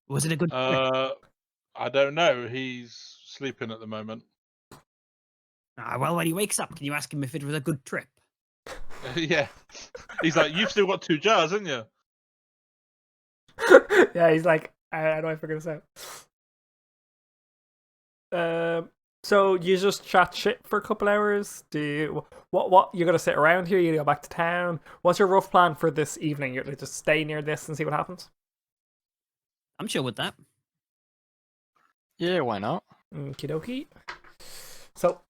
Was it a good trip? I don't know. He's sleeping at the moment. Well, when he wakes up, can you ask him if it was a good trip? Yeah. He's like, "You've still got 2 jars, haven't you?" Yeah, he's like, how do I figure this out? So you just chat shit for a couple hours? Do you, what you're gonna sit around here? You go back to town? What's your rough plan for this evening? You're gonna just stay near this and see what happens? I'm chill with that. Yeah, why not? Okie dokie. So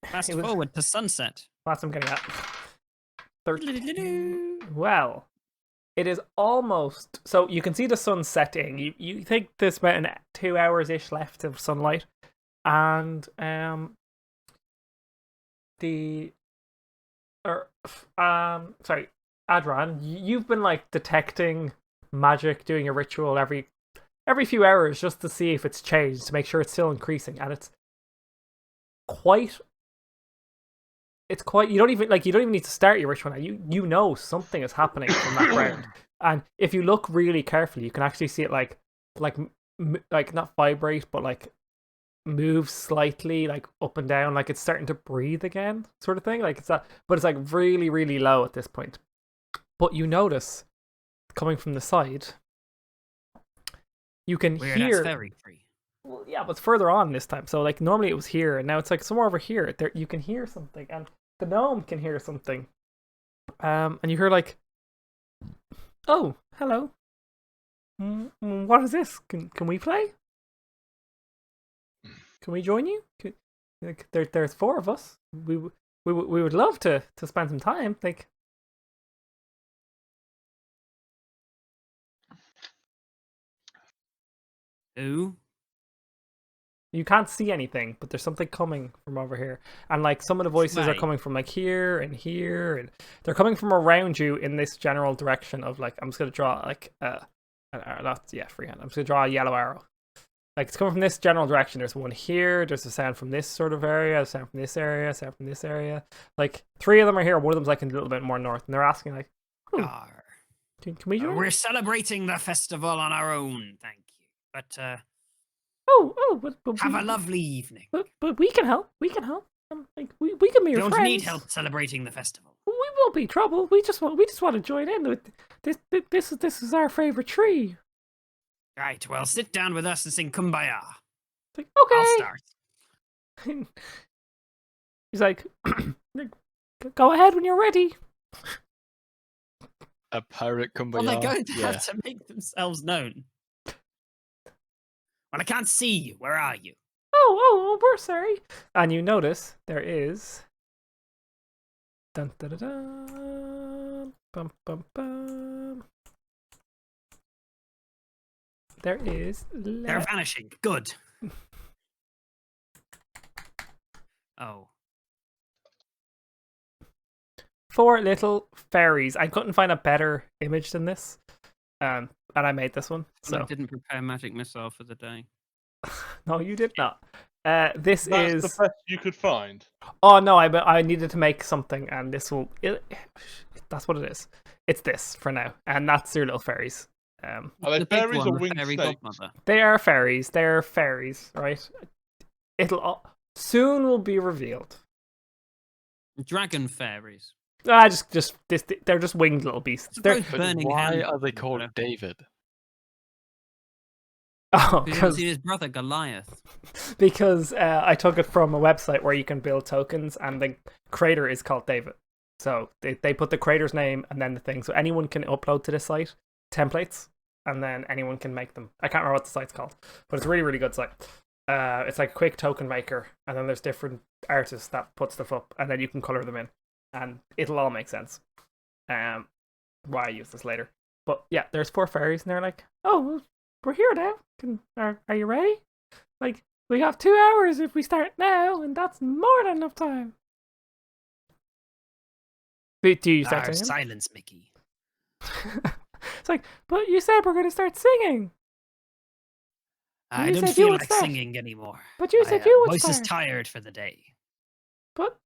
Fast it was, forward to sunset. that's what I'm getting at. 13. Well, it is almost, so you can see the sun setting. You think there's about 2 hours ish left of sunlight, and sorry, Adran, you've been like detecting magic, doing a ritual every few hours just to see if it's changed, to make sure it's still increasing, and it's quite you don't even need to start your ritual now. You know something is happening from that ground, and if you look really carefully, you can actually see it like not vibrate, but like move slightly, like up and down, like it's starting to breathe again, sort of thing. Like it's that, but it's like really, really low at this point. But you notice coming from the side, you can Weird, hear. that's very free. Well, yeah, but it's further on this time. So like normally it was here, and now it's like somewhere over here. There you can hear something, and the gnome can hear something. And you hear like, "Oh, hello. What is this? Can we play? Can we join you? There's 4 of us. We would love to spend some time. Like, Ooh. you can't see anything, but there's something coming from over here. And like some of the voices are Right. coming from like here, and they're coming from around you in this general direction of like, I'm just gonna draw like freehand. I'm just gonna draw a yellow arrow. Like it's coming from this general direction. There's one here, there's a sound from this sort of area, a sound from this area, a sound from this area. Like 3 of them are here, one of them's like a little bit more north, and they're asking like, Arr. can we join? We're celebrating the festival on our own, thank you. But But have a lovely evening. But we can help. We can help. Like we can be your Don't friends. need help celebrating the festival. We won't be trouble. We just want to join in with this. This is our favorite tree. Right, well, sit down with us and sing Kumbaya. It's like, I'll okay. start. He's like, go ahead when you're ready. A pirate kumbaya. Well, they're going to Yeah. have to make themselves known. Well, I can't see you. Where are you? Oh, we're sorry. And you notice there is. Dun, dun, dun, dun, bum, bum, bum. There is. They're vanishing. Good. Oh. 4 little fairies. I couldn't find a better image than this. And I made this one. So I didn't prepare magic missile for the day. no, you did not. This That's is the best you could find. Oh no, I needed to make something, and this will. That's what it is. It's this for now, and that's your little fairies. Are they The big fairies one, or the winged fairy snakes? godmother. They are fairies. They're fairies, right? It'll soon will be revealed. Dragon fairies. They're just winged little beasts. Suppose But burning why hand are they would be called better. David? Oh, Because you haven't seen his brother Goliath. because I took it from a website where you can build tokens, and the creator is called David. So they put the creator's name and then the thing, so anyone can upload to this site templates, and then anyone can make them. I can't remember what the site's called, but it's a really, really good site. It's like a quick token maker, and then there's different artists that put stuff up, and then you can color them in, and it'll all make sense. Why I use this later, but yeah, there's 4 fairies, and they're like, "Oh, we're here now. Are you ready? Like, we have 2 hours if we start now, and that's more than enough time." Do you start singing? Silence, Mickey. It's like, but you said we're going to start singing. I You don't said you feel would like start. singing anymore. But you My said you would voice is start. tired for the day. But,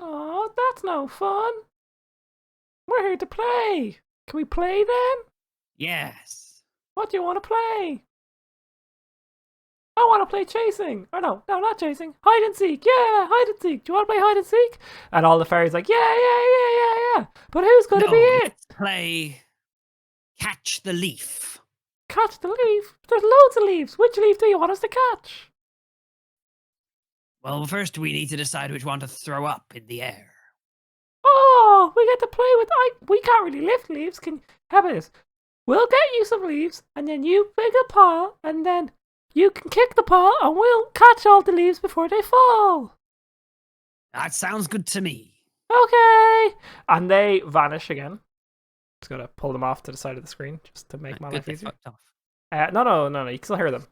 oh, that's no fun. We're here to play. Can we play then? Yes. What do you want to play? I want to play chasing. Or no, not chasing. Hide and seek. Yeah, hide and seek. Do you want to play hide and seek? And all the fairies like, yeah. But who's going to be it? Let's play catch the leaf. Catch the leaf? There's loads of leaves. Which leaf do you want us to catch? Well, first we need to decide which one to throw up in the air. Oh, we get to play with. We can't really lift leaves. How about this? We'll get you some leaves, and then you pick a paw, and then you can kick the paw, and we'll catch all the leaves before they fall. That sounds good to me. Okay. And they vanish again. Just gotta pull them off to the side of the screen just to make my life easier. No. You can still hear them.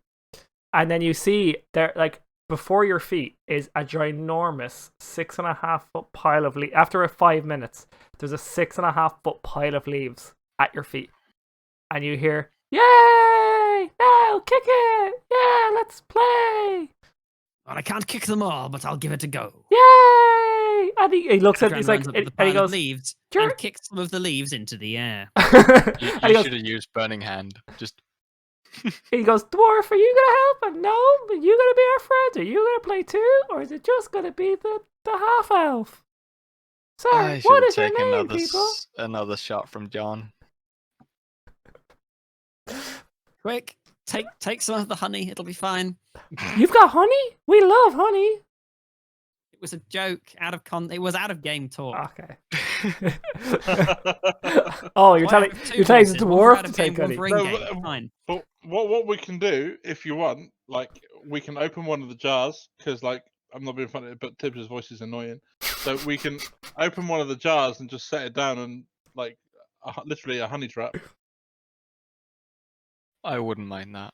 And then you see they're like before your feet is a ginormous 6.5 foot pile of leaves. After 5 minutes, there's a 6.5 foot pile of leaves at your feet, and you hear, "Yay! Now kick it! Yeah, let's play!" Well, I can't kick them all, but I'll give it a go. Yay! And he looks at, he's like, and he goes, leaves "Sure." and kicks some of the leaves into the air. You And he goes, should have used Burning Hand. Just he goes, "Dwarf, are you gonna help? And no, are you gonna be our friend? Are you gonna play too, or is it just gonna be the half elf?" Sir, I should what have is your taken name, people? another shot from John. Quick, take some of the honey. It'll be fine. You've got honey? We love honey. It was a joke. It was out of game talk. Okay. Oh, you're Why telling have two the voices? One for dwarf out to of game, take one honey. for No, in-game. Fine. But what we can do, if you want, like, we can open one of the jars, because, like, I'm not being funny, but Tibbs' voice is annoying. So we can open one of the jars and just set it down and, like, literally a honey trap. I wouldn't mind that.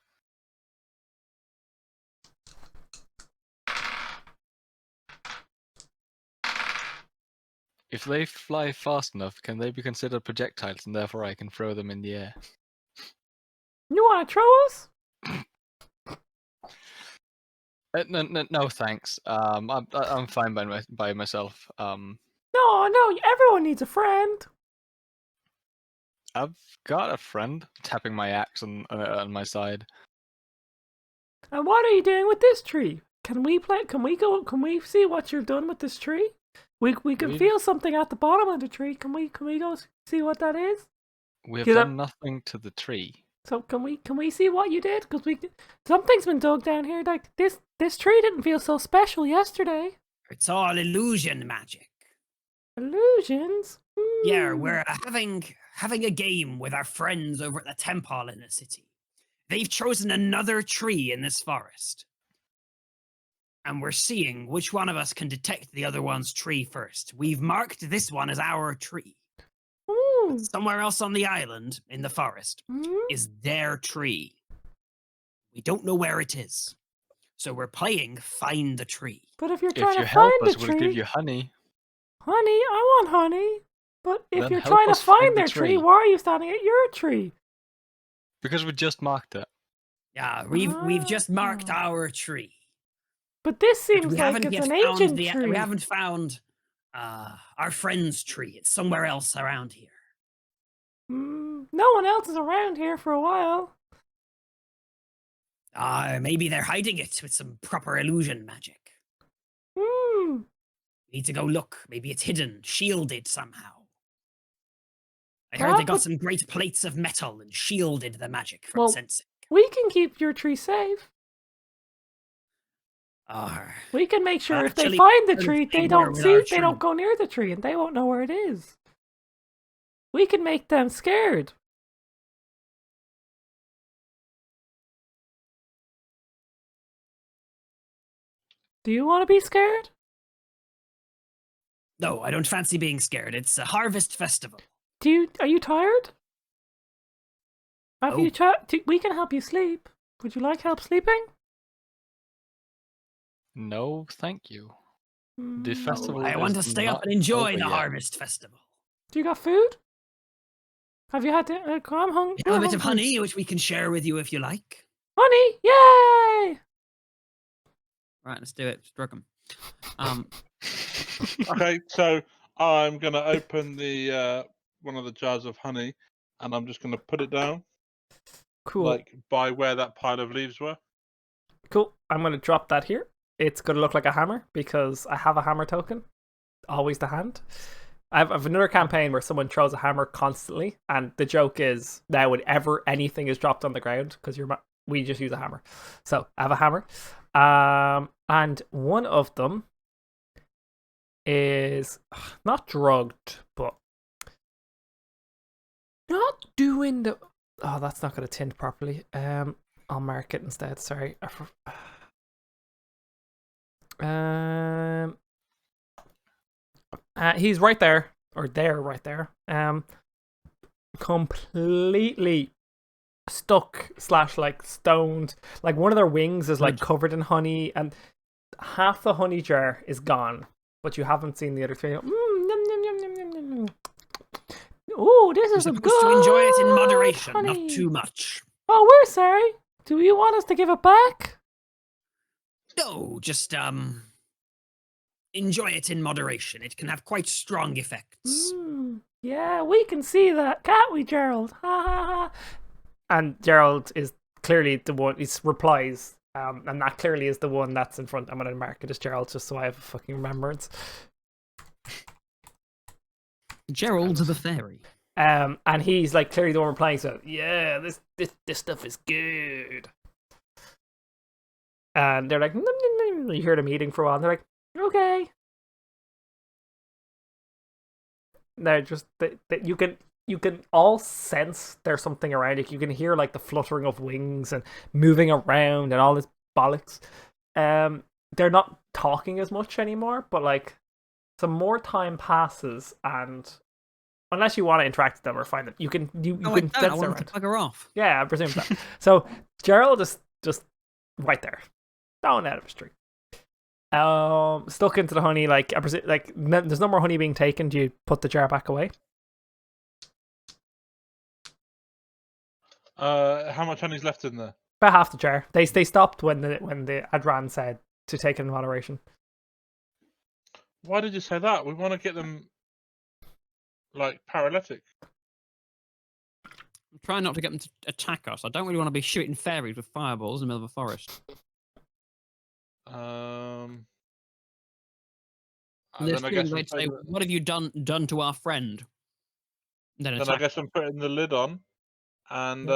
If they fly fast enough, can they be considered projectiles and therefore I can throw them in the air? You want to throw us? No, thanks. I'm fine by myself. No, everyone needs a friend. I've got a friend tapping my axe on my side. And what are you doing with this tree? Can we play? Can we go? Can we see what you've done with this tree? We can feel something at the bottom of the tree. Can we go see what that is? We have done nothing to the tree. So can we see what you did? Because something's been dug down here. Like this tree didn't feel so special yesterday. It's all illusion magic. Illusions. Yeah, we're having a game with our friends over at the temple in the city. They've chosen another tree in this forest. And we're seeing which one of us can detect the other one's tree first. We've marked this one as our tree. Ooh. Somewhere else on the island, in the forest, is their tree. We don't know where it is. So we're playing Find the Tree. But if you're If trying you to help find us, the we'll tree, give you honey. honey, I want honey. But if Then you're help trying to us find find the their tree, tree. why are you standing at your tree? Because we just marked it. Yeah, we've just marked our tree. But this But seems like it's an ancient tree. We haven't found our friend's tree. It's somewhere else around here. No one else is around here for a while. Maybe they're hiding it with some proper illusion magic. We need to go look. Maybe it's hidden, shielded somehow. I heard they got some great plates of metal and shielded the magic from sensing. We can keep your tree safe. We can make sure if they find the tree, they don't go near the tree and they won't know where it is. We can make them scared. Do you want to be scared? No, I don't fancy being scared. It's a harvest festival. Are you tired? We can help you sleep. Would you like help sleeping? No, thank you. The festival. I want to stay up and enjoy the harvest festival. Do you got food? Have you had to? I'm hungry. We have a bit of honey, which we can share with you if you like. Honey, yay! Right, let's do it. Struck him. Okay, so I'm gonna open the one of the jars of honey, and I'm just gonna put it down. Cool. Like by where that pile of leaves were. Cool. I'm going to drop that here. It's going to look like a hammer because I have a hammer token. Always to hand. I have another campaign where someone throws a hammer constantly, and the joke is now whenever anything is dropped on the ground, because we just use a hammer. So I have a hammer. And one of them is not drugged, but not doing the... Oh, that's not going to tint properly. I'll mark it instead. Sorry. He's right there, or there, right there. Completely stuck / like stoned. Like one of their wings is like covered in honey, and half the honey jar is gone. But you haven't seen the other three. Oh, this is You're a supposed good to enjoy it in moderation, honey. not too much. Oh, we're sorry. Do you want us to give it back? No, just enjoy it in moderation. It can have quite strong effects. Yeah, we can see that, can't we, Gerald? Ha ha ha. And Gerald is clearly the one. He replies, and that clearly is the one that's in front. I'm gonna mark it as Gerald just so I have a fucking remembrance. Gerald the fairy. And he's like clearly the one replying. So yeah, this stuff is good. And they're like, you hear them eating for a while. And they're like, okay. They're just you can all sense there's something around it. You can hear like the fluttering of wings and moving around and all this bollocks. They're not talking as much anymore, but like some more time passes, and unless you want to interact with them or find them, you can I sense want around. to bugger off. Yeah, I presume that. So Gerald is just right there, down out of the street. Stuck into the honey. Like I presume, there's no more honey being taken. Do you put the jar back away? How much honey's left in there? About half the jar. They stopped when the Adran said to take it in moderation. Why did you say that? We want to get them like paralytic. I'm trying not to get them to attack us. I don't really want to be shooting fairies with fireballs in the middle of a forest. Then I guess they'd say, "What have you done to our friend?" Then I guess I'm putting the lid on and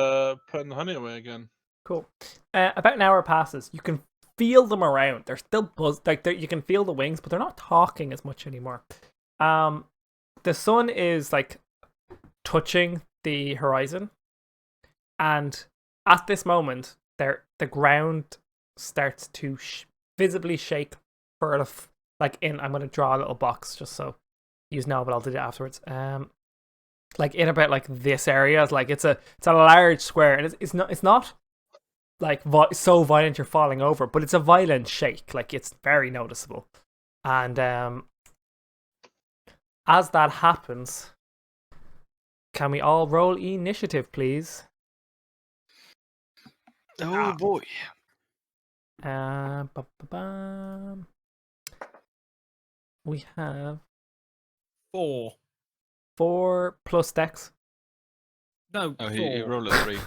putting the honey away again. Cool. About an hour passes. You can feel them around. They're still buzzed. Like you can feel the wings, but they're not talking as much anymore. The sun is like touching the horizon, and at this moment, the ground starts to visibly shake for I'm going to draw a little box just so you know, but I'll do it afterwards. Like in about like this area, like it's a large square, and it's not like so violent you're falling over, but it's a violent shake. Like it's very noticeable, and as that happens, can we all roll initiative, please? Oh boy. We have 4 plus dex. No, Oh, 4. he rolled a 3.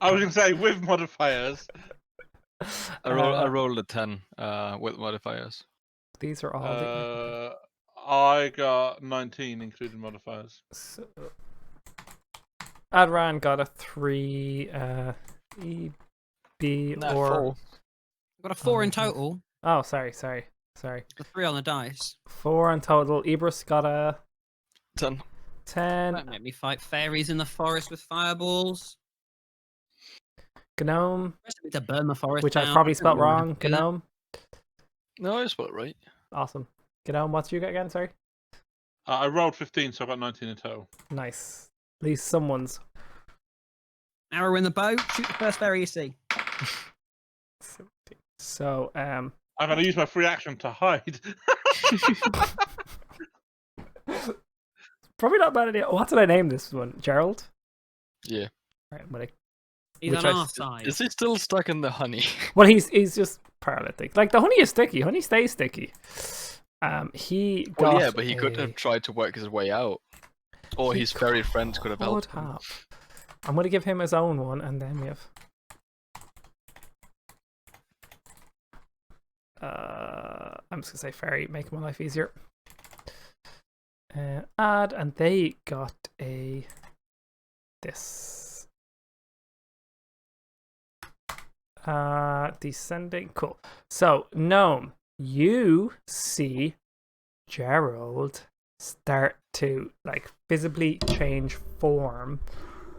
I was going to say with modifiers. I rolled a 10 with modifiers. These are all I got 19 including modifiers. So, Adran got a 3. No, or 4. I've got a 4 in total. Oh, sorry. A 3 on the dice. 4 in total. Ibris got a 10. 10. Don't make me fight fairies in the forest with fireballs. Gnome, To burn the forest which down. I probably spelled don't really wrong. wanna do that. Gnome. No, I spelled it right. Awesome. Gnome, what did you get again? Sorry. I rolled 15, so I got 19 in total. Nice. At least someone's. Arrow in the bow. Shoot the first fairy you see. So, I'm going to use my free action to hide. probably not a bad idea. What did I name this one? Gerald? Yeah. Right, I'm gonna... He's Which on I- our side. Is he still stuck in the honey? Well, he's just paralytic. Like, the honey is sticky. Honey stays sticky. He got Well, yeah, but he could have tried to work his way out. Or He his fairy friends could have helped him. I'm going to give him his own one, and then we have... I'm just gonna say fairy, make my life easier. Add, and they got a this. Descending, cool. So gnome, you see Gerald start to like visibly change form,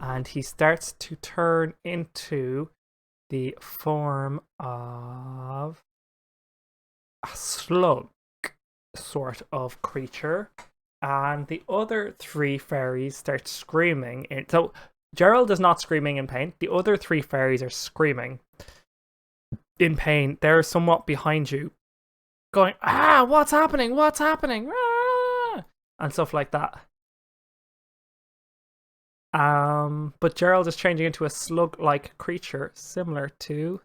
and he starts to turn into the form of a slug sort of creature, and the other three fairies start screaming. So Gerald is not screaming in pain. The other three fairies are screaming in pain. They're somewhat behind you, going, "Ah, what's happening? What's happening?" Ah! And stuff like that. But Gerald is changing into a slug-like creature similar to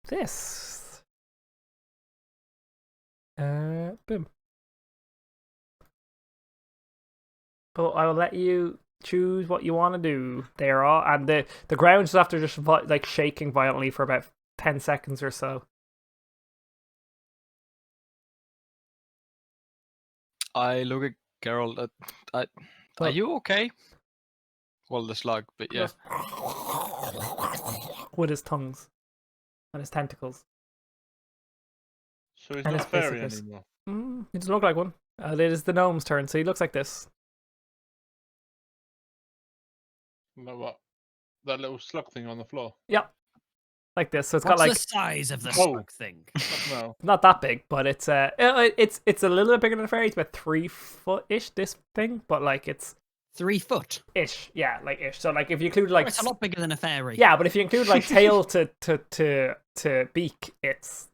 this. Boom. But I will let you choose what you want to do there, all, and the ground just after just like shaking violently for about 10 seconds or so. I look at Geralt. Are you okay? Well, the slug, but yeah. With his tongues and his tentacles. So he's And not his a fairy physicus. anymore. He doesn't look like one. It is the gnome's turn, so he looks like this. Like what? That little slug thing on the floor. Yep. Like this. So it's What's got like the size of the Oh. slug thing? No. not that big, but it's it's a little bit bigger than a fairy. It's about 3 foot ish, this thing, but like it's 3 foot. ish, yeah, like ish. So like if you include like It's a lot bigger than a fairy. yeah, but if you include like tail to beak, it's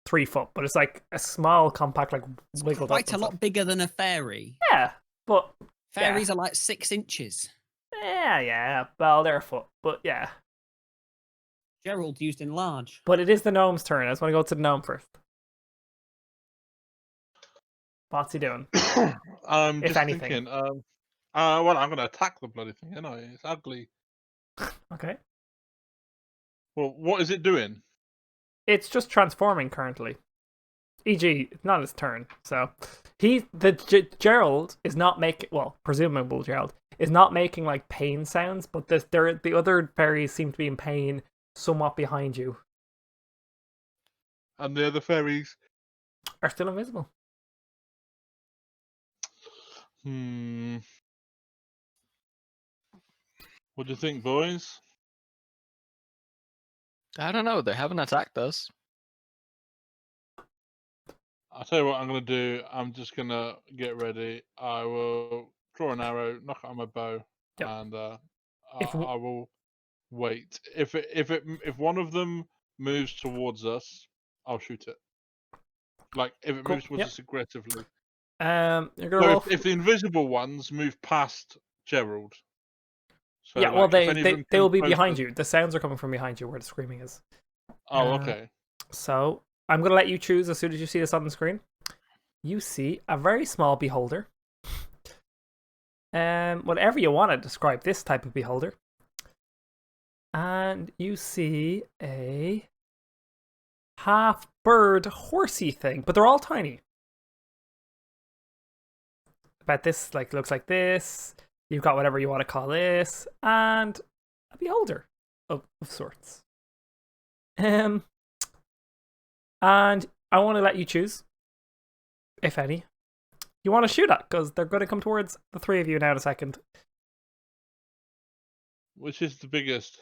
3 foot. But it's like a small, compact, like wiggled up. Quite a lot bigger than a fairy. Yeah, but Fairies are like 6 inches. yeah. Well, they're a foot, but yeah. Gerald used in large. But it is the gnome's turn. I just want to go to the gnome first. What's he doing? I'm If just anything. thinking. Well, I'm going to attack the bloody thing, ain't I? It's ugly. Okay. Well, what is it doing? It's just transforming currently. E.g., it's not his turn. So Gerald is not making, well, presumable Gerald is not making like pain sounds, but the other fairies seem to be in pain somewhat behind you. And the other fairies? Are still invisible. What do you think, boys? I don't know. They haven't attacked us. I'll tell you what I'm going to do. I'm just going to get ready. I will draw an arrow, knock it on my bow, Yep. and I If- will wait. If one of them moves towards us, I'll shoot it. Like if it Cool, moves towards yep. us aggressively. You're gonna So roll. if the invisible ones move past Gerald. So yeah, like, well, if any of them they will be close behind to- you. The sounds are coming from behind you where the screaming is. Oh, okay. So I'm gonna let you choose as soon as you see this on the screen. You see a very small beholder. Whatever you want to describe this type of beholder. And you see a half bird horsey thing, but they're all tiny. About this, like, looks like this. You've got whatever you want to call this, and a beholder of sorts. And I want to let you choose, if any, you want to shoot at, because they're going to come towards the three of you now in a second. Which is the biggest?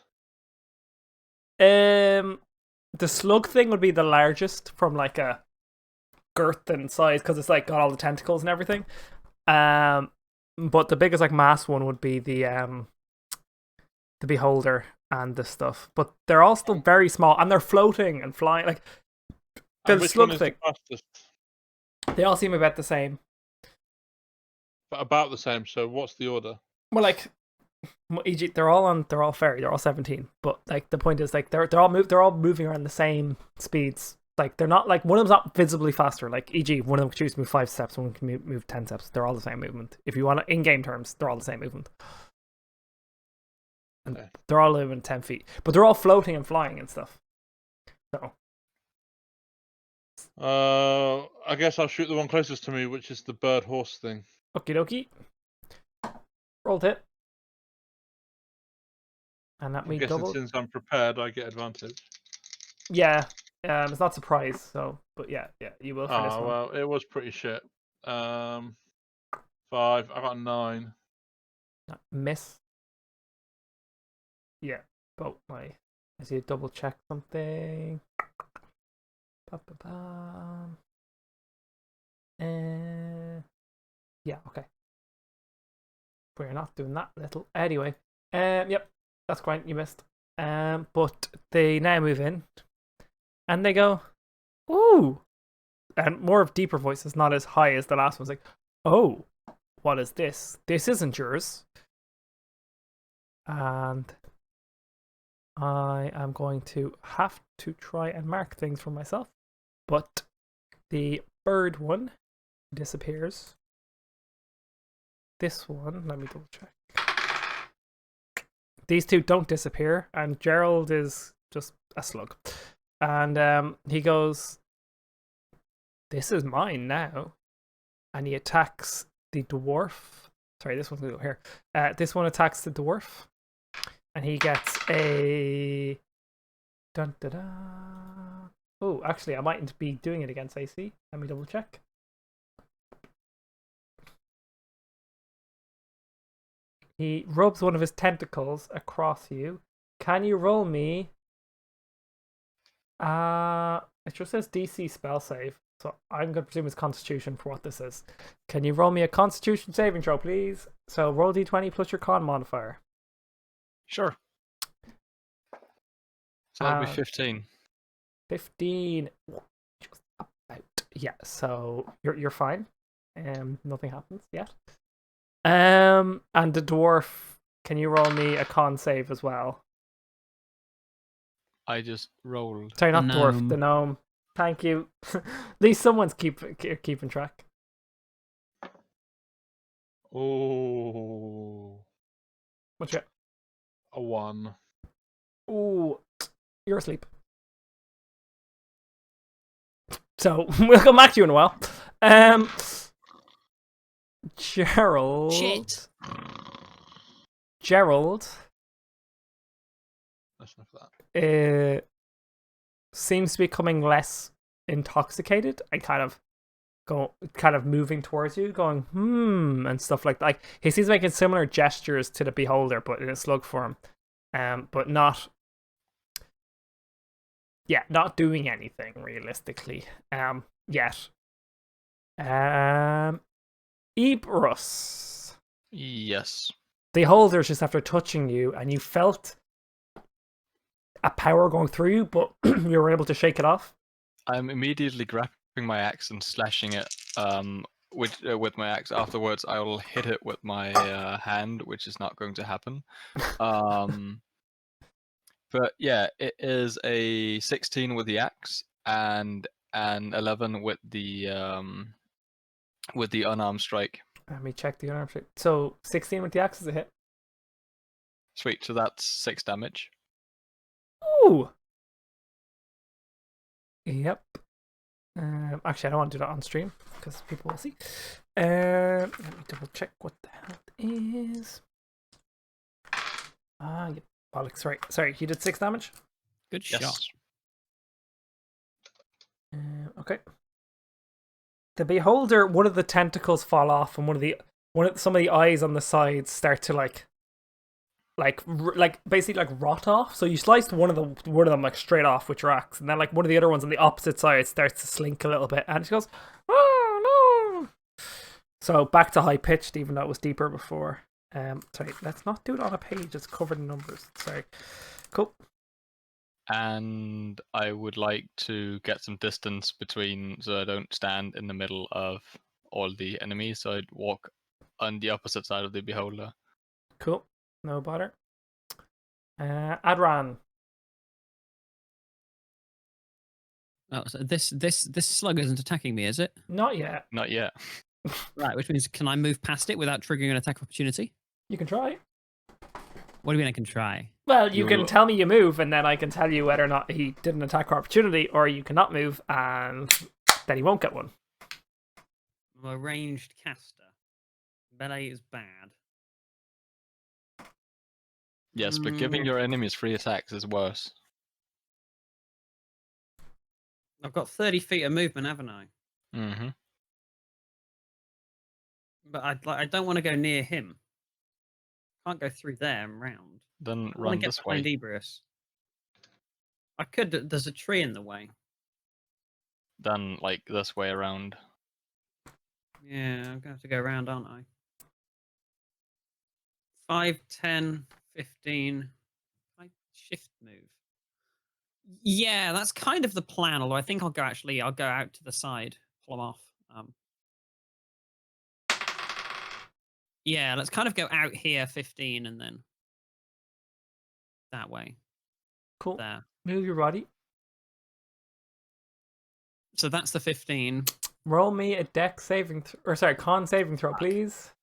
The slug thing would be the largest from like a girth and size, because it's like got all the tentacles and everything. But the biggest like mass one would be the beholder and the stuff. But they're all still very small, and they're floating and flying. Like the And which slug one is thing, the fastest? they all seem about the same. But about the same. So what's the order? Well, like, e.g., they're all fairy. They're all 17. But like the point is, like they're all moving around the same speeds. Like they're not like one of them's not visibly faster. Like e.g., one of them can choose to move 5 steps, one can move 10 steps. They're all the same movement. If you want to, in game terms, they're all the same movement. And Okay. they're all moving 10 feet, but they're all floating and flying and stuff. So I guess I'll shoot the one closest to me, which is the bird horse thing. Okie dokie. Rolled it. And that I'm me guessing double. since I'm prepared, I get advantage. Yeah. It's not surprise, so but yeah, you will for this Oh one. well, it was pretty shit. 5. I got a 9. Miss. Yeah. Both my I see double check something. Ba-ba-ba. Yeah, okay. We're not doing that little. Anyway. Yep. That's great, you missed. But they now move in. And they go, ooh. And more of deeper voices, not as high as the last one's like, oh, what is this? This isn't yours. And I am going to have to try and mark things for myself. But the bird one disappears. This one, let me double check. These two don't disappear, and Gerald is just a slug. And he goes, this is mine now. And he attacks the dwarf. Sorry, this one's going to go here. This one attacks the dwarf. And he gets a... Dun, da, da. Oh, actually, I mightn't be doing it against AC. Let me double check. He rubs one of his tentacles across you. Can you roll me... it just says DC spell save. So I'm going to presume it's Constitution for what this is. Can you roll me a Constitution saving throw, please? So roll D20 plus your con modifier. Sure. So that'll be 15. 15. Just about. Yeah, so you're fine. Nothing happens yet. And the dwarf, can you roll me a con save as well? I just rolled. Sorry, not The dwarf, gnome. the gnome. Thank you. At least someone's keeping track. Oh, What's your... a 1. Ooh, you're asleep. So we'll come back to you in a while. Gerald. Shit. Gerald. That's enough of that. Seems to be becoming less intoxicated and kind of moving towards you, going and stuff like that. Like he seems making similar gestures to the beholder, but in a slug form. But not doing anything realistically. Yet. Ebrus. Yes. The holders just after touching you, and you felt a power going through you, but you were able to shake it off. I'm immediately grabbing my axe and slashing it with my axe. Afterwards, I will hit it with my hand, which is not going to happen. But yeah, it is a 16 with the axe and an 11 with the unarmed strike. Let me check the unarmed strike. So 16 with the axe is a hit. Sweet, so that's 6 damage. Ooh. Yep. Actually, I don't want to do that on stream because people will see. Let me double check what the hell it is. Yep. Bollocks. Sorry. He did 6 damage. Good Yes. shot. Okay. The beholder, one of the tentacles fall off, and some of the eyes on the sides start to like basically like rot off. So you sliced one of them like straight off with your axe, and then like one of the other ones on the opposite side starts to slink a little bit, and she goes, "Oh no!" So back to high pitched, even though it was deeper before. Sorry, let's not do it on a page. It's covered in numbers. Sorry. Cool. And I would like to get some distance between, so I don't stand in the middle of all the enemies. So I'd walk on the opposite side of the beholder. Cool. No bother. Adran. Oh, so this slug isn't attacking me, is it? Not yet. Not yet. Right, which means can I move past it without triggering an attack opportunity? You can try. What do you mean I can try? Well, you can tell me you move, and then I can tell you whether or not he did an attack or opportunity, or you cannot move, and then he won't get one. I'm a ranged caster. Melee is bad. Yes, but giving your enemies free attacks is worse. I've got 30 feet of movement, haven't I? Mm-hmm. But I don't want to go near him. Can't go through there and round. Then I want to run get this behind way. Ebrius. I could. There's a tree in the way. Then like this way around. Yeah, I'm gonna have to go around, aren't I? 5, 10, 15. I shift move. Yeah, that's kind of the plan. Although I think I'll go out to the side, pull them off. Yeah, let's kind of go out here, 15, and then that way. Cool. There. Move your body. So that's the 15. Roll me a deck saving, or sorry, con saving throw, please.